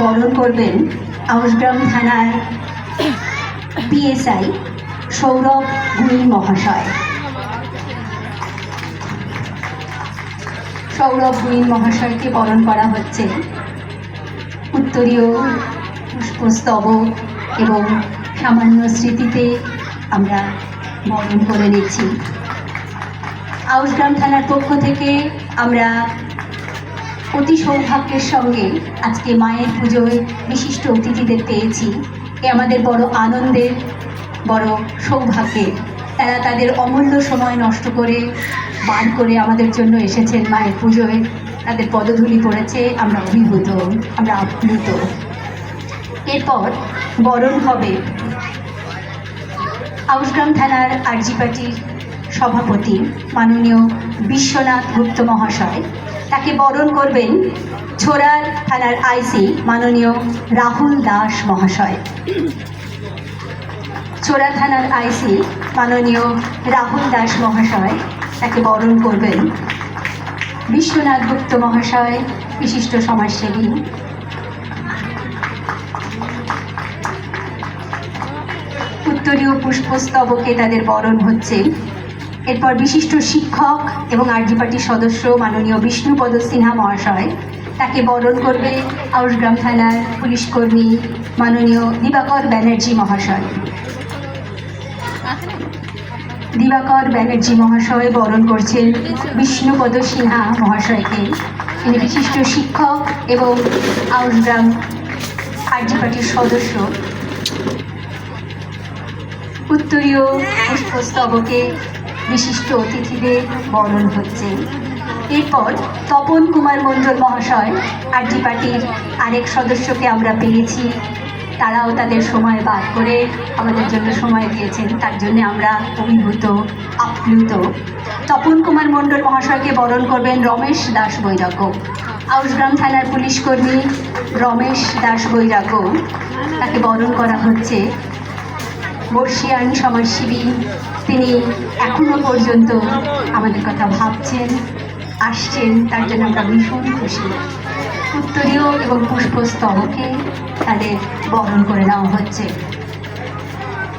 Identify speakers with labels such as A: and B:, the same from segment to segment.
A: বরণ করবেন আউশগ্রাম থানার পিএসআই সৌরভ গুই মহাশয়। সৌরভ গুই মহাশয়কে বরণ করা হচ্ছে। উত্তরীয় পুষ্পস্তবক এবং সামান্য স্মৃতিতে আমরা বরণ করে নিচ্ছি। আউশগ্রাম থানার পক্ষ থেকে আমরা অতি সৌভাগ্যের সঙ্গে আজকে মায়ের পুজোয় বিশিষ্ট অতিথিদের পেয়েছি। এ আমাদের বড় আনন্দের, বড় সৌভাগ্যের। তারা তাদের অমূল্য সময় নষ্ট করে বার করে আমাদের জন্য এসেছেন মায়ের পুজোয়। তাদের পদধূলি পড়েছে, আমরা অভিভূত, আমরা আপ্লুত। এরপর বরণ হবে আউশগ্রাম থানার আরজি পার্টির সভাপতি মাননীয় বিশ্বনাথ গুপ্ত মহাশয়। তাকে বরণ করবেন ছোড়ার থানার আইসি মাননীয় রাহুল দাস মহাশয়। ছোড়া থানার আইসি মাননীয় রাহুল দাস মহাশয় তাকে বরণ করবেন বিশ্বনাথ গুপ্ত মহাশয়, বিশিষ্ট সমাজসেবী। উত্তরীয় পুষ্পস্তবকে তাদের বরণ হচ্ছে। এরপর বিশিষ্ট শিক্ষক এবং আরজি পার্টির সদস্য মাননীয় বিষ্ণুপদ সিনহা মহাশয়, তাকে বরণ করবে আউশগ্রাম থানার পুলিশ কর্মী মাননীয় দিবাকর ব্যানার্জি মহাশয়। দিবাকর ব্যানার্জি মহাশয় বরণ করছেন বিষ্ণুপদ সিনহা মহাশয়কে। তিনি বিশিষ্ট শিক্ষক এবং আউশগ্রাম আরজি পার্টির সদস্য। উত্তরীয় পুষ্পস্তবকে বিশিষ্ট অতিথিদের বরণ হচ্ছে। এরপর তপন কুমার মণ্ডল মহাশয়, আরজি পার্টির আরেক সদস্যকে আমরা পেয়েছি। তারাও তাদের সময় বার করে আমাদের জন্য সময় দিয়েছেন, তার জন্য আমরা অভিভূত, আপ্লুত। তপন কুমার মণ্ডল মহাশয়কে বরণ করবেন রমেশ দাস বৈরাগ্য। আউশগ্রাম থানার পুলিশ কর্মী রমেশ দাস বৈরাগ্য, তাকে বরণ করা হচ্ছে। বর্ষিয়ান সমাজসেবী, তিনি এখনো পর্যন্ত আমাদের কথা ভাবছেন, আসছেন, তার জন্য আমরা ভীষণ খুশি। উত্তরীয় এবং পুষ্পস্তবকে তাদের বরণ করে নেওয়া হচ্ছে।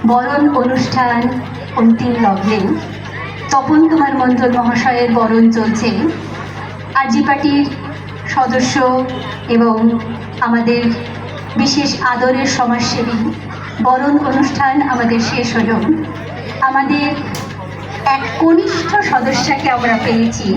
A: বরণ অনুষ্ঠান অন্তিম লগ্নে তপন কুমার মণ্ডল মহাশয়ের বরণ চলছে। আরজি পার্টির সদস্য এবং আমাদের বিশেষ আদরের সমাজসেবী। বরণ অনুষ্ঠান আমাদের শেষ হল। আমাদের এক কনিষ্ঠ সদস্যকে আমরা পেয়েছি।